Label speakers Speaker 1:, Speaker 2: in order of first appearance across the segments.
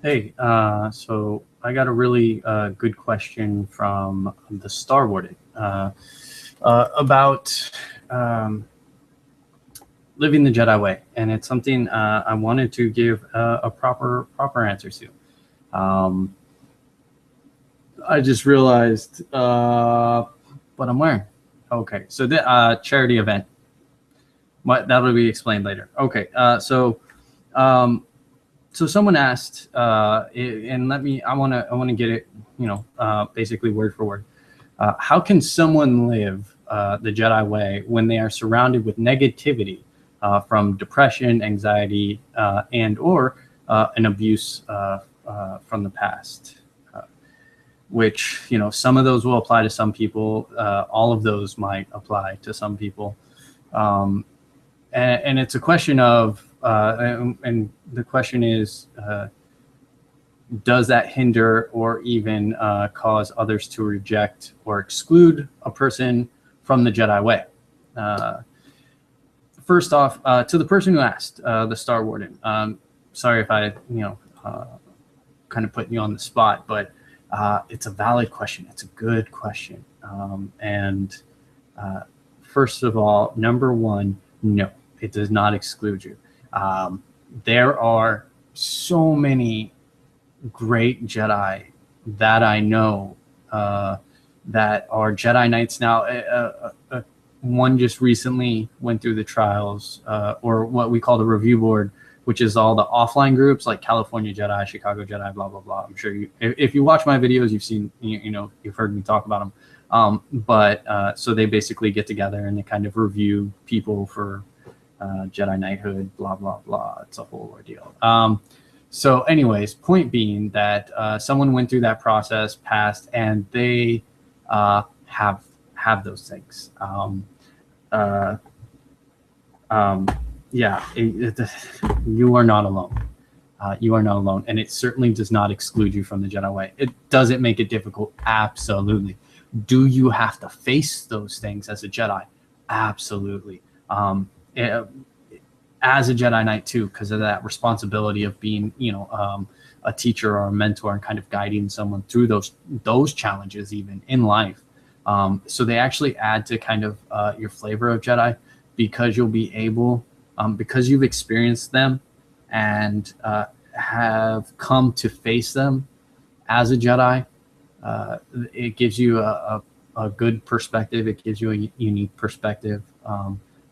Speaker 1: Hey, so I got a really good question from the Star Warden about um, living the Jedi way, and it's something I wanted to give a proper answer to. Um, I just realized what I'm wearing. Okay, so the charity event. What that'll be explained later. Okay, um, so someone asked, and I want to get it, basically word for word. How can someone live the Jedi way when they are surrounded with negativity from depression, anxiety, and or an abuse from the past? Which some of those will apply to some people. All of those might apply to some people. Um, and it's a question of, and the question is, does that hinder or even cause others to reject or exclude a person from the Jedi way? Uh, First off, to the person who asked, the Star Warden, sorry if I, kind of putting you on the spot, but it's a valid question. It's a good question. And uh, first of all, number one, no, it does not exclude you. Um, there are so many great Jedi that I know that are Jedi Knights now. One just recently went through the trials, or what we call the review board, which is all the offline groups like California Jedi, Chicago Jedi, blah blah blah. I'm sure if you watch my videos, you've seen, you've heard me talk about them. But so they basically get together and they kind of review people for Jedi Knighthood, blah blah blah. It's a whole ordeal. So, anyways, point being that someone went through that process, passed, and they have those things. Uh, um, yeah, you are not alone. You are not alone, and it certainly does not exclude you from the Jedi way. It doesn't make it difficult, absolutely. Do you have to face those things as a Jedi? Absolutely. Eh, as a Jedi Knight too, because of that responsibility of being, a teacher or a mentor and kind of guiding someone through those challenges even in life. So they actually add to kind of your flavor of Jedi, because you'll be able, because you've experienced them and have come to face them as a Jedi. Uh, it gives you a good perspective. It gives you a unique perspective.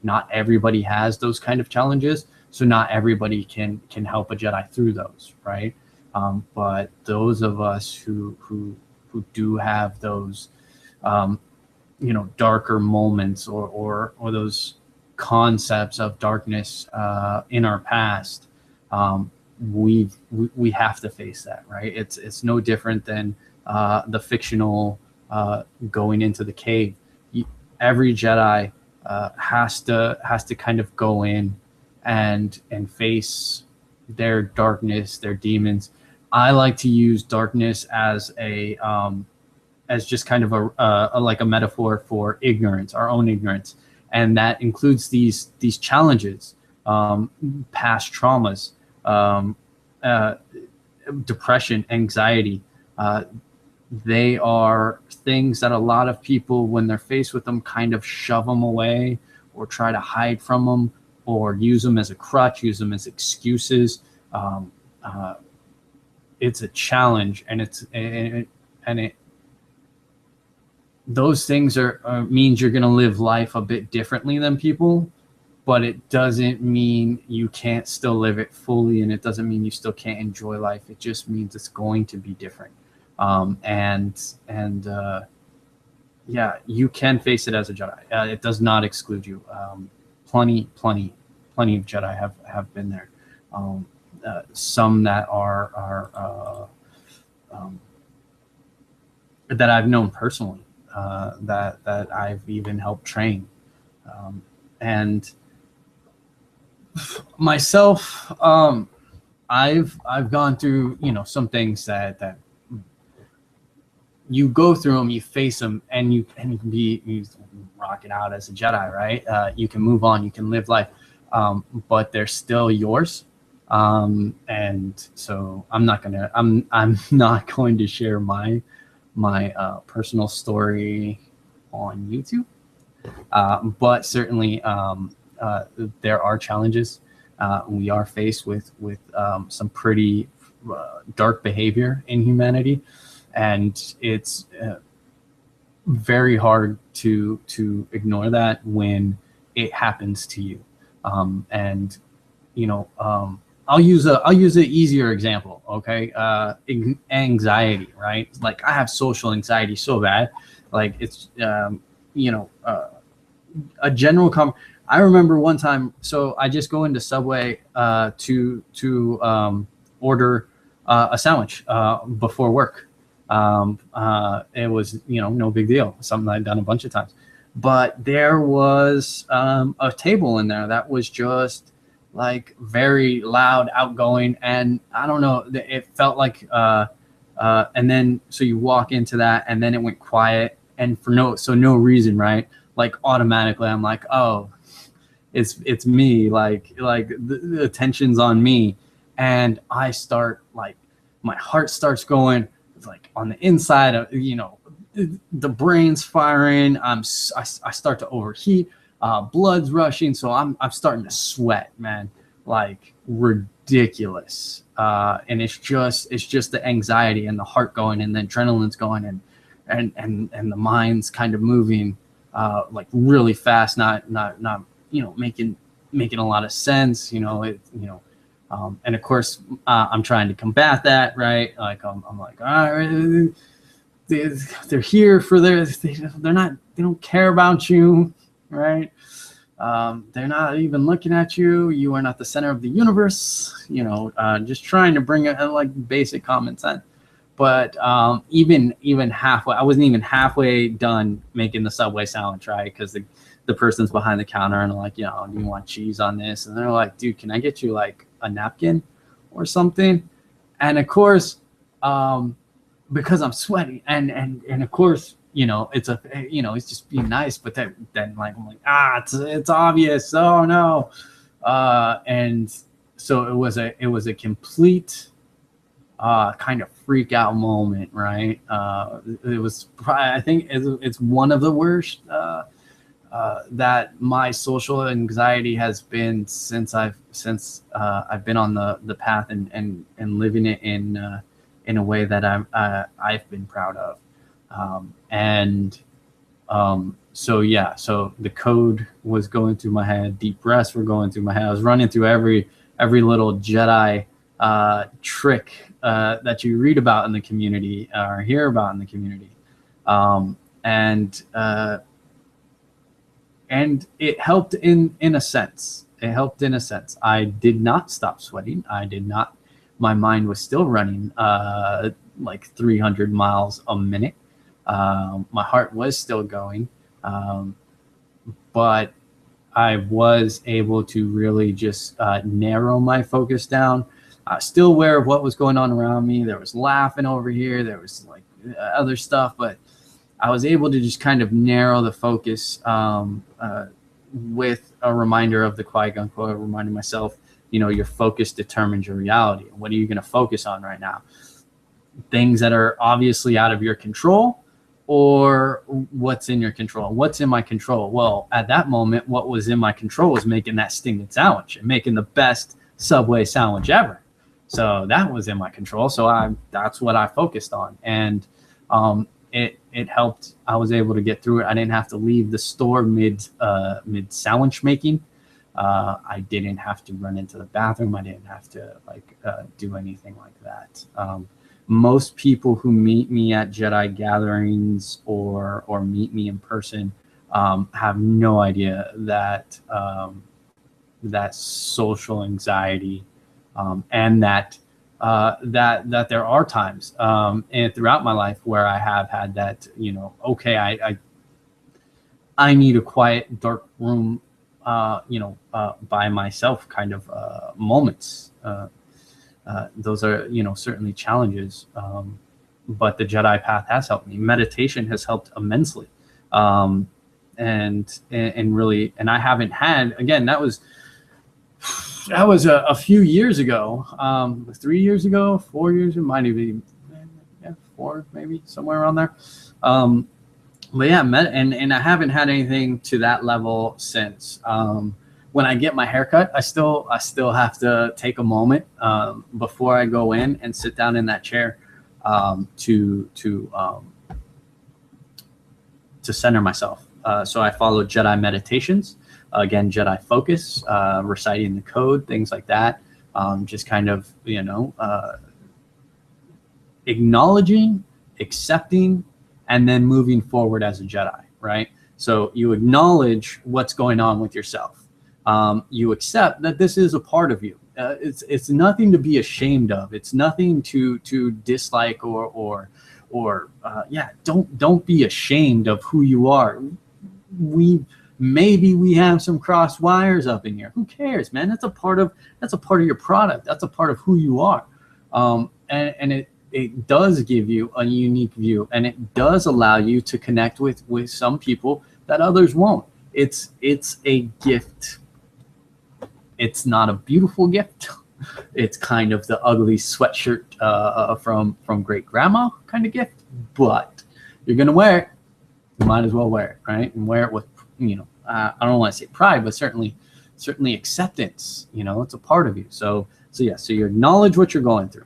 Speaker 1: Not everybody has those kind of challenges, so not everybody can help a Jedi through those, right? But those of us who do have those, um, darker moments, or those concepts of darkness in our past, um, we have to face that, right? It's no different than the fictional going into the cave. Every Jedi has to kind of go in and face their darkness, their demons. I like to use darkness as just kind of like a metaphor for ignorance, our own ignorance, and that includes these challenges, past traumas, um, uh, depression, anxiety. Uh, they are things that a lot of people, when they're faced with them, kind of shove them away or try to hide from them or use them as a crutch, use them as excuses. Um, uh, it's a challenge, and it those things are means you're going to live life a bit differently than people, but it doesn't mean you can't still live it fully, and it doesn't mean you still can't enjoy life. It just means it's going to be different. And yeah, you can face it as a Jedi. It does not exclude you. Plenty of Jedi have been there. Um, some that are um, that I've known personally, that I've even helped train, and myself. I've gone through, some things that you go through them, you face them, and you can you rock it out as a Jedi, right? You can move on, you can live life, but they're still yours. And so I'm not going to share my personal story on YouTube. But certainly, there are challenges. We are faced with some pretty dark behavior in humanity, and it's very hard to ignore that when it happens to you. And I'll use an easier example. Okay, anxiety, right? Like I have social anxiety so bad, like it's a general I remember one time, so I just go into Subway to order a sandwich before work. It was no big deal, something I'd done a bunch of times. But there was a table in there that was just like very loud, outgoing, and I don't know, it felt like and then so you walk into that, and then it went quiet, and for no reason, right? Like automatically I'm like, oh, it's me, like the attention's on me, and I start, like, my heart starts going, like on the inside of, the brain's firing. I start to overheat, blood's rushing, so I'm starting to sweat, man, like ridiculous. And it's just the anxiety and the heart going, and the adrenaline's going, and the mind's kind of moving like really fast, not making a lot of sense, and of course I'm trying to combat that, right? Like I'm like, all right, they're here for they don't care about you, right? They're not even looking at you. You are not the center of the universe, just trying to bring a like basic common sense. But even halfway, I wasn't even halfway done making the Subway sandwich, right? Because the person's behind the counter and like, do you want cheese on this? And they're like, dude, can I get you like a napkin or something? And of course, because I'm sweaty, and of course, it's just being nice, but then like I'm like, it's obvious. Oh no. And so it was a complete kind of freak out moment, right? It was probably, I think it's one of the worst that my social anxiety has been since I've been on the path and living it in a way that I've been proud of. So the code was going through my head, deep breaths were going through my head. I was running through every little Jedi trick that you read about in the community or hear about in the community. And it helped in a sense. It helped in a sense. I did not stop sweating. My mind was still running like 300 miles a minute. My heart was still going. But I was able to really just narrow my focus down. Still aware of what was going on around me. There was laughing over here. There was like other stuff, but I was able to just kind of narrow the focus with a reminder of the Qui-Gon quote, reminding myself, your focus determines your reality. What are you going to focus on right now? Things that are obviously out of your control, or what's in your control? What's in my control? Well, at that moment, what was in my control was making that stinging sandwich and making the best Subway sandwich ever. So that was in my control. So that's what I focused on. And it helped. I was able to get through it. I didn't have to leave the store mid sandwich making. I didn't have to run into the bathroom. I didn't have to do anything like that. Most people who meet me at Jedi gatherings or meet me in person have no idea that that social anxiety and that there are times and throughout my life where I have had that, okay, I need a quiet, dark room, by myself kind of moments. Those are, certainly challenges, but the Jedi path has helped me. Meditation has helped immensely. And really, and I haven't had, again, that was that was a few years ago, 3 years ago, 4 years, it might even be, yeah, 4, maybe somewhere around there. But yeah, and I haven't had anything to that level since. When I get my haircut, I still have to take a moment before I go in and sit down in that chair to center myself. So I follow Jedi meditations, again, Jedi focus, reciting the code, things like that. Just kind of, acknowledging, accepting, and then moving forward as a Jedi, right? So you acknowledge what's going on with yourself. You accept that this is a part of you. It's nothing to be ashamed of. It's nothing to dislike or don't be ashamed of who you are. Maybe we have some crossed wires up in here. Who cares, man? That's a part of your product. That's a part of who you are. And it does give you a unique view, and it does allow you to connect with some people that others won't. It's a gift. It's not a beautiful gift. It's kind of the ugly sweatshirt from great grandma kind of gift, but you're gonna wear it. You might as well wear it, right? And wear it with, I don't want to say pride, but certainly acceptance. It's a part of you. So you acknowledge what you're going through.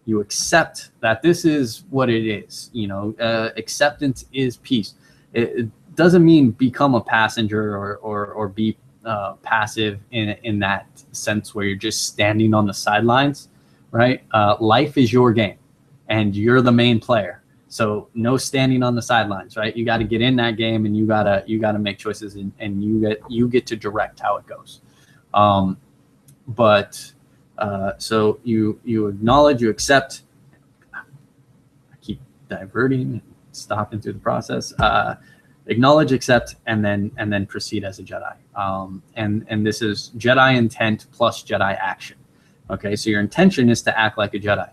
Speaker 1: You accept that this is what it is. Acceptance is peace. It doesn't mean become a passenger or be passive in that sense where you're just standing on the sidelines, right? Life is your game, and you're the main player. So no standing on the sidelines, right? You got to get in that game, and you gotta make choices, and you get to direct how it goes. So you acknowledge, you accept. I keep diverting and stopping through the process. Acknowledge, accept, and then proceed as a Jedi. And this is Jedi intent plus Jedi action. Okay, so your intention is to act like a Jedi,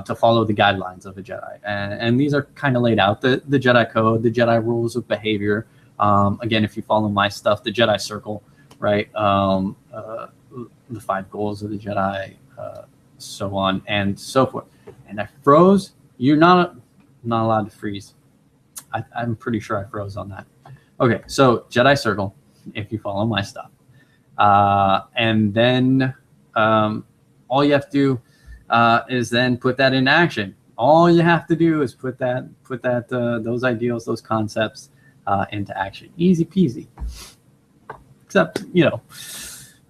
Speaker 1: to follow the guidelines of a Jedi, and these are kind of laid out: the Jedi code, the Jedi rules of behavior. Again, if you follow my stuff, the Jedi circle, right? The 5 goals of the Jedi, so on and so forth. And I froze. You're not allowed to freeze. I'm pretty sure I froze on that. Okay, so Jedi circle, if you follow my stuff, and then all you have to do is then put that in action. All you have to do is put those ideals, those concepts into action. Easy peasy. Except,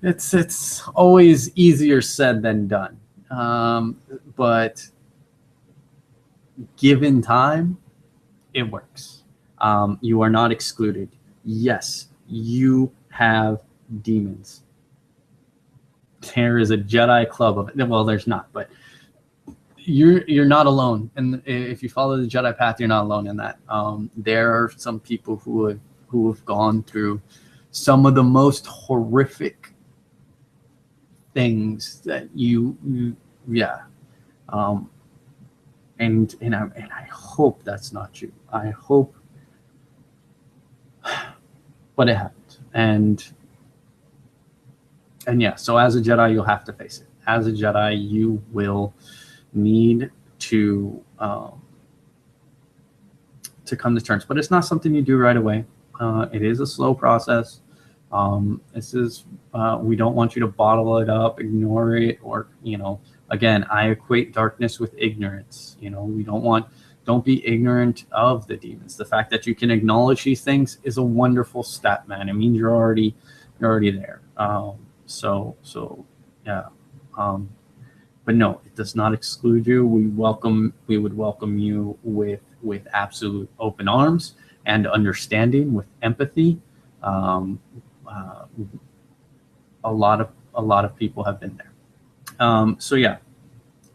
Speaker 1: it's always easier said than done. But given time, it works. You are not excluded. Yes, you have demons. There is a Jedi club of it. Well, there's not, but you're not alone. And if you follow the Jedi path, you're not alone in that. There are some people who have gone through some of the most horrific things that and I hope that's not you. I hope, but it happened. And yeah, so as a Jedi, you'll have to face it. As a Jedi, you will need to come to terms, but it's not something you do right away. It is a slow process. We don't want you to bottle it up, ignore it, or, again, I equate darkness with ignorance. Don't be ignorant of the demons. The fact that you can acknowledge these things is a wonderful step, man. It means you're already there. But no, it does not exclude you. We would welcome you with absolute open arms and understanding, with empathy. A lot of people have been there. So yeah,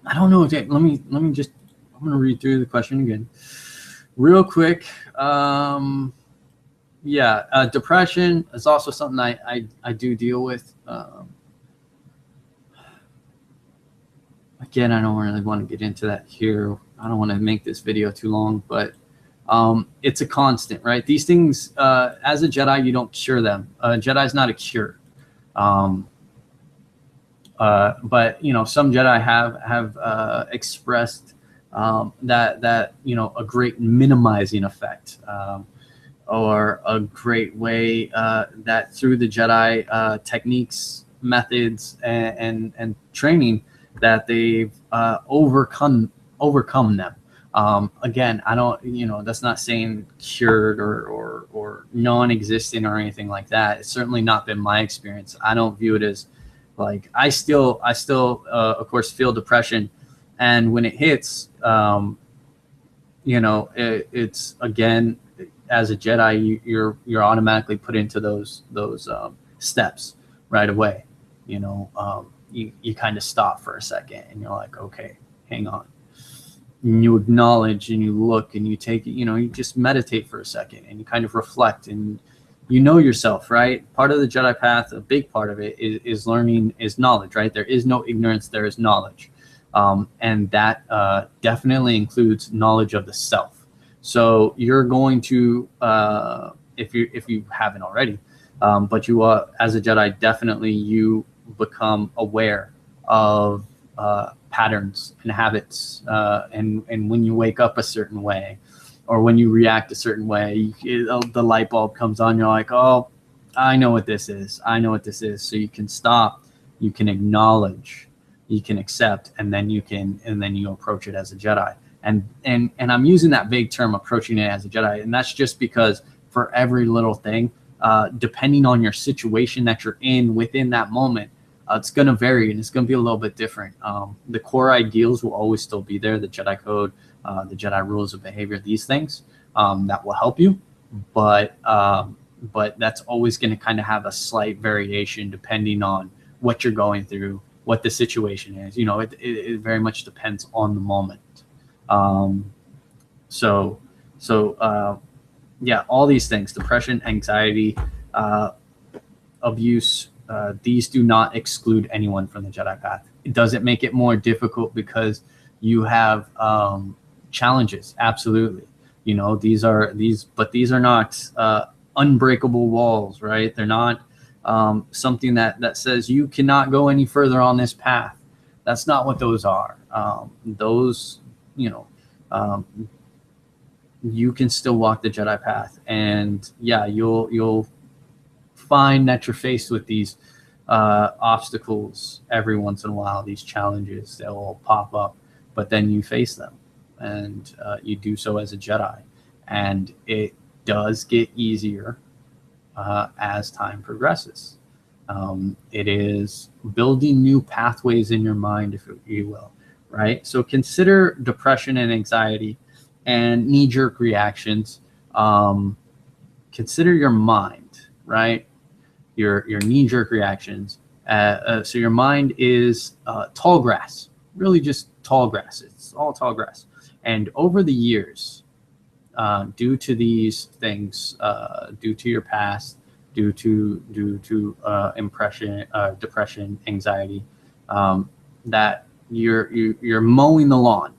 Speaker 1: I don't know. Let me just, I'm going to read through the question again real quick. Depression is also something I do deal with. Again, I don't really want to get into that here. I don't want to make this video too long, but it's a constant, right? These things, as a Jedi, you don't cure them. Jedi's not a cure. But some Jedi have expressed that a great minimizing effect, or a great way that through the Jedi techniques, methods, and training, that they've overcome them. Again, I don't, that's not saying cured or non-existent or anything like that. It's certainly not been my experience. I don't view it as like, I still of course feel depression, and when it hits, it's again, as a Jedi, you're automatically put into those steps right away. You kind of stop for a second and you're like, okay, hang on. And you acknowledge and you look and you take it, you just meditate for a second and you kind of reflect and yourself, right? Part of the Jedi path, a big part of it is learning, is knowledge, right? There is no ignorance, there is knowledge. And that definitely includes knowledge of the self. So you're going to, if you haven't already, but you as a Jedi, definitely you become aware of patterns and habits, and when you wake up a certain way, or when you react a certain way, the light bulb comes on. You're like, oh, I know what this is. So you can stop, you can acknowledge, you can accept, and then you approach it as a Jedi. And I'm using that vague term, approaching it as a Jedi, and that's just because for every little thing, depending on your situation that you're in within that moment, it's going to vary and it's going to be a little bit different. The core ideals will always still be there, the Jedi code, the Jedi rules of behavior, these things that will help you, but that's always going to kind of have a slight variation depending on what you're going through, what the situation is. It very much depends on the moment. Yeah, all these things, depression, anxiety, abuse, these do not exclude anyone from the Jedi path. It doesn't make it more difficult because you have challenges. Absolutely. These are not unbreakable walls, right? They're not something that says you cannot go any further on this path. That's not what those are. You can still walk the Jedi path, and yeah, you'll find that you're faced with these obstacles every once in a while, these challenges that will pop up, but then you face them, and you do so as a Jedi, and it does get easier as time progresses. It is building new pathways in your mind, if you will, right? So consider depression and anxiety and knee-jerk reactions. Consider your mind, right? Your knee-jerk reactions. So your mind is tall grass, really just tall grass. It's all tall grass. And over the years, due to these things, due to your past, due to depression, anxiety, that you're mowing the lawn,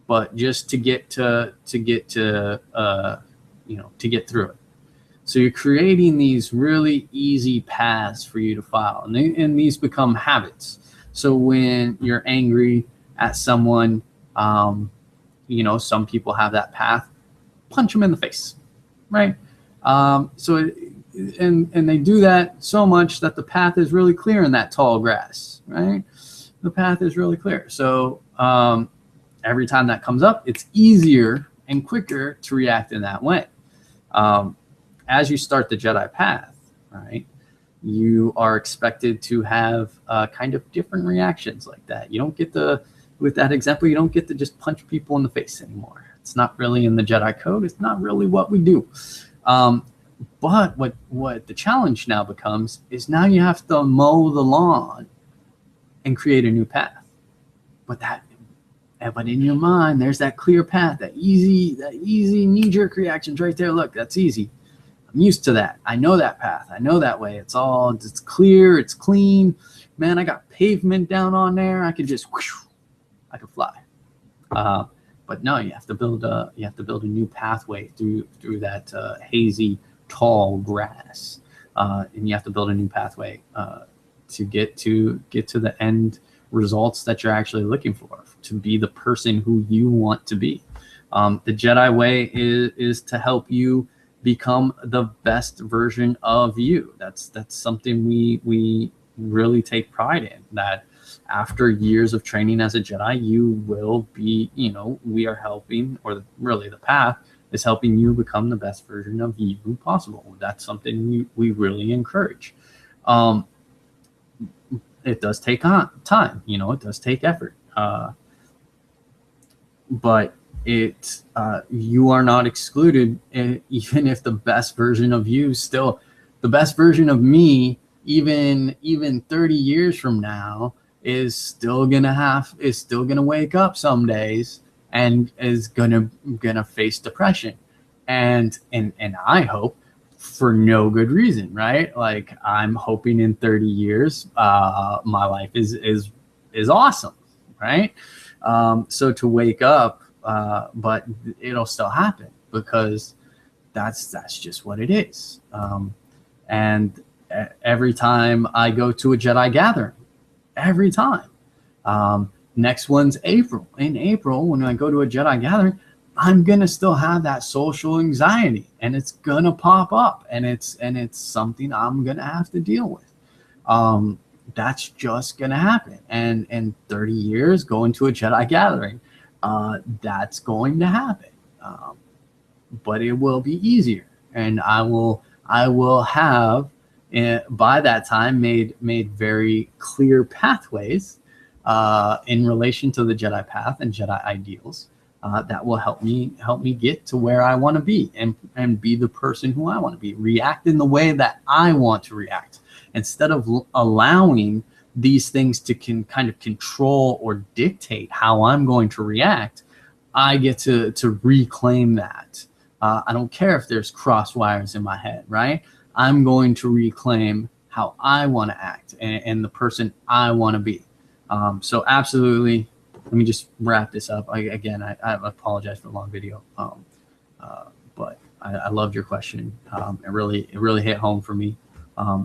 Speaker 1: but just to get through it. So you're creating these really easy paths for you to follow, and these become habits. So when you're angry at someone, some people have that path, punch them in the face, right? And they do that so much that the path is really clear in that tall grass, right? The path is really clear. So every time that comes up, it's easier and quicker to react in that way. As you start the Jedi path, right, you are expected to have kind of different reactions like that. You don't get with that example, you don't get to just punch people in the face anymore. It's not really in the Jedi code. It's not really what we do. But what the challenge now becomes is now you have to mow the lawn and create a new path. But in your mind, there's that clear path, that easy knee-jerk reactions right there. Look, that's easy. I'm used to that. I know that path. I know that way. It's clear. It's clean. Man, I got pavement down on there. I could I could fly. But no, you have to build a new pathway through that hazy, tall grass, and you have to build a new pathway to get to the end results that you're actually looking for, to be the person who you want to be. The Jedi Way is to help you become the best version of you. That's something we really take pride in, that after years of training as a Jedi, you will be, we are helping, or really the path is helping you become the best version of you possible. That's something we really encourage. It does take time, it does take effort, but you are not excluded, even if the best version of you, still the best version of me, even 30 years from now, is still gonna wake up some days and is gonna face depression, and I hope for no good reason, right? Like, I'm hoping in 30 years my life is awesome, right? So to wake up, but it'll still happen, because that's just what it is. And every time I go to a Jedi gathering, every time, next one's April. In April, when I go to a Jedi gathering, I'm gonna still have that social anxiety, and it's gonna pop up, and it's something I'm gonna have to deal with. That's just gonna happen. And in 30 years, going to a Jedi gathering, that's going to happen. But it will be easier, and I will have, by that time, made very clear pathways in relation to the Jedi path and Jedi ideals, that will help me get to where I want to be, and be the person who I want to be, react in the way that I want to react, instead of allowing these things to kind of control or dictate how I'm going to react. I get to reclaim that. I don't care if there's cross wires in my head, right? I'm going to reclaim how I want to act, and the person I want to be. So absolutely. Let me just wrap this up. I apologize for the long video, but I loved your question. It really hit home for me.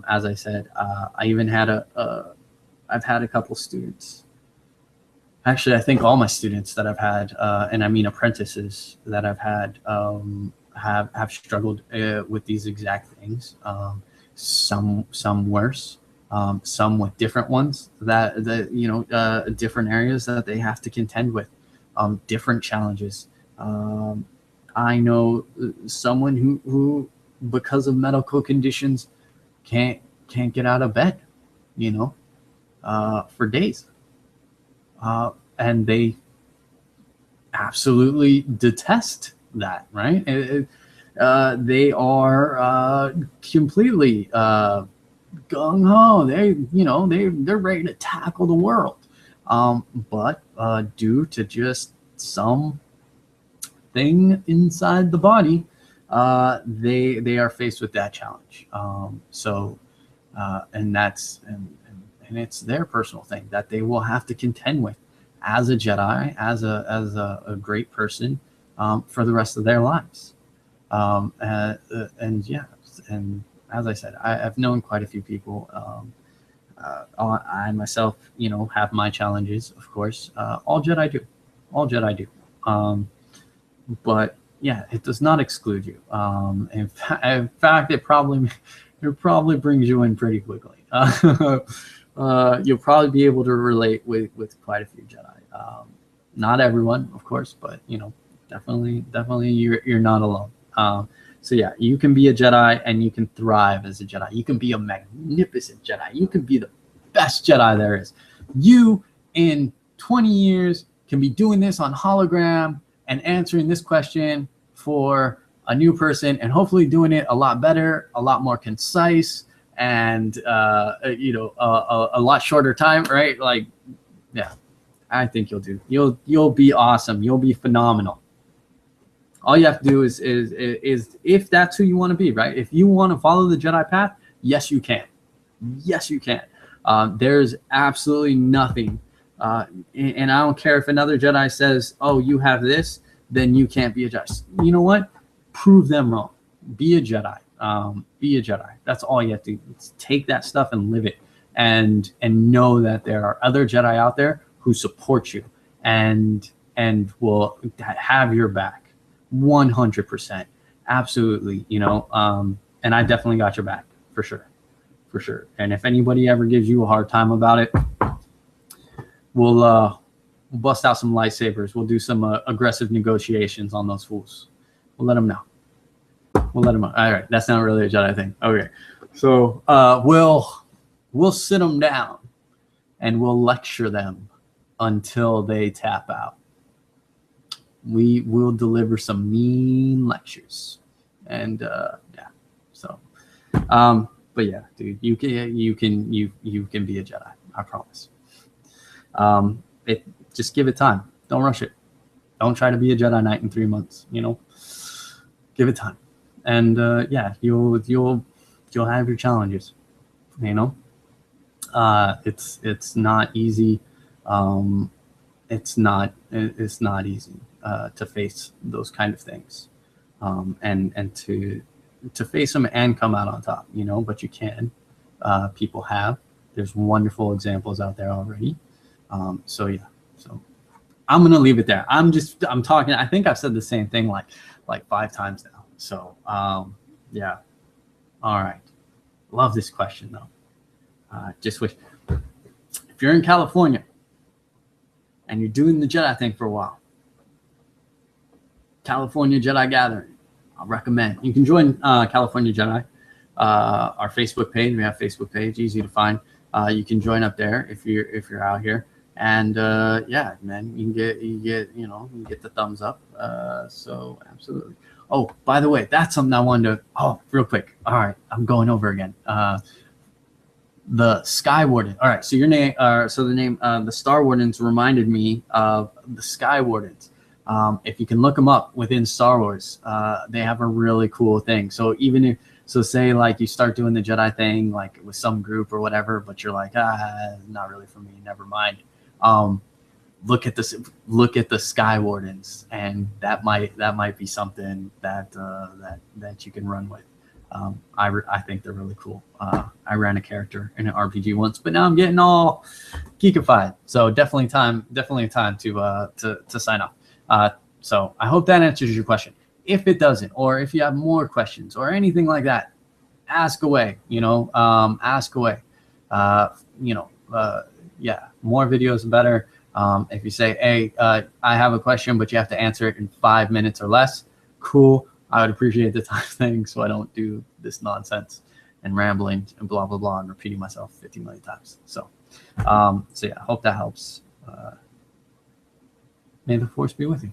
Speaker 1: As I said, I even had I've had a couple students. Actually, I think all my students that I've had, and I mean apprentices that I've had, have struggled with these exact things. Some worse. Some with different ones that different areas that they have to contend with, different challenges. I know someone who because of medical conditions can't get out of bed, for days, and they absolutely detest that, right? They are completely gung ho. They're ready to tackle the world, but due to just some thing inside the body, they are faced with that challenge. And that's and it's their personal thing that they will have to contend with as a Jedi, as a great person, for the rest of their lives. And as I said, I've known quite a few people. I myself, have my challenges, of course. All Jedi do. But yeah, it does not exclude you. In fact, it probably brings you in pretty quickly. You'll probably be able to relate with quite a few Jedi. Not everyone, of course, but definitely you're not alone. So yeah, you can be a Jedi, and you can thrive as a Jedi. You can be a magnificent Jedi. You can be the best Jedi there is. You, in 20 years, can be doing this on hologram and answering this question for a new person, and hopefully doing it a lot better, a lot more concise, and a lot shorter time, right? Like, yeah, I think you'll be awesome. You'll be phenomenal. All you have to do is if that's who you want to be, right? If you want to follow the Jedi path, yes, you can. Yes, you can. There's absolutely nothing. And I don't care if another Jedi says, oh, you have this, then you can't be a Jedi. You know what? Prove them wrong. Be a Jedi. Be a Jedi. That's all you have to do. Take that stuff and live it. and know that there are other Jedi out there who support you and will have your back 100%. Absolutely, you know, and I definitely got your back for sure. For sure. And if anybody ever gives you a hard time about it, we'll bust out some lightsabers. We'll do some aggressive negotiations on those fools. We'll let them know. We'll let them know. All right, that's not really a Jedi thing. Okay, so we'll sit them down and we'll lecture them until they tap out. We will deliver some mean lectures, and yeah. So, but yeah, dude, you can be a Jedi. I promise. Just give it time. Don't rush it. Don't try to be a Jedi Knight in 3 months. You know, give it time, and yeah, you'll have your challenges. You know, it's not easy. It's not easy to face those kind of things, and to face them and come out on top. You know, but you can. People have. There's wonderful examples out there already. So yeah. So I'm gonna leave it there. I'm talking. I think I've said the same thing like 5 times now. So yeah. All right. Love this question though. Just wish if you're in California and you're doing the Jedi thing for a while, California Jedi Gathering, I'll recommend. You can join California Jedi, our Facebook page. We have a Facebook page, easy to find. You can join up there if you're out here. And yeah, man, you can get the thumbs up. So absolutely. Oh, by the way, that's something I wanted to. Oh, real quick. All right, I'm going over again. The Sky Warden. All right, so your name. So the name, the Star Wardens, reminded me of the Sky Wardens. If you can look them up within Star Wars, they have a really cool thing. So say like you start doing the Jedi thing like with some group or whatever, but you're like, not really for me. Never mind. Look at this. Look at the Sky Wardens, and that might be something that you can run with. I think they're really cool. I ran a character in an RPG once, but now I'm getting all geekified. So definitely time to sign off. So I hope that answers your question. If it doesn't, or if you have more questions or anything like that, ask away. Ask away. Yeah, more videos better. If you say, hey, I have a question, but you have to answer it in 5 minutes or less, cool. I would appreciate the time thing so I don't do this nonsense and rambling and blah, blah, blah, and repeating myself 50 million times. So yeah, I hope that helps. May the Force be with you.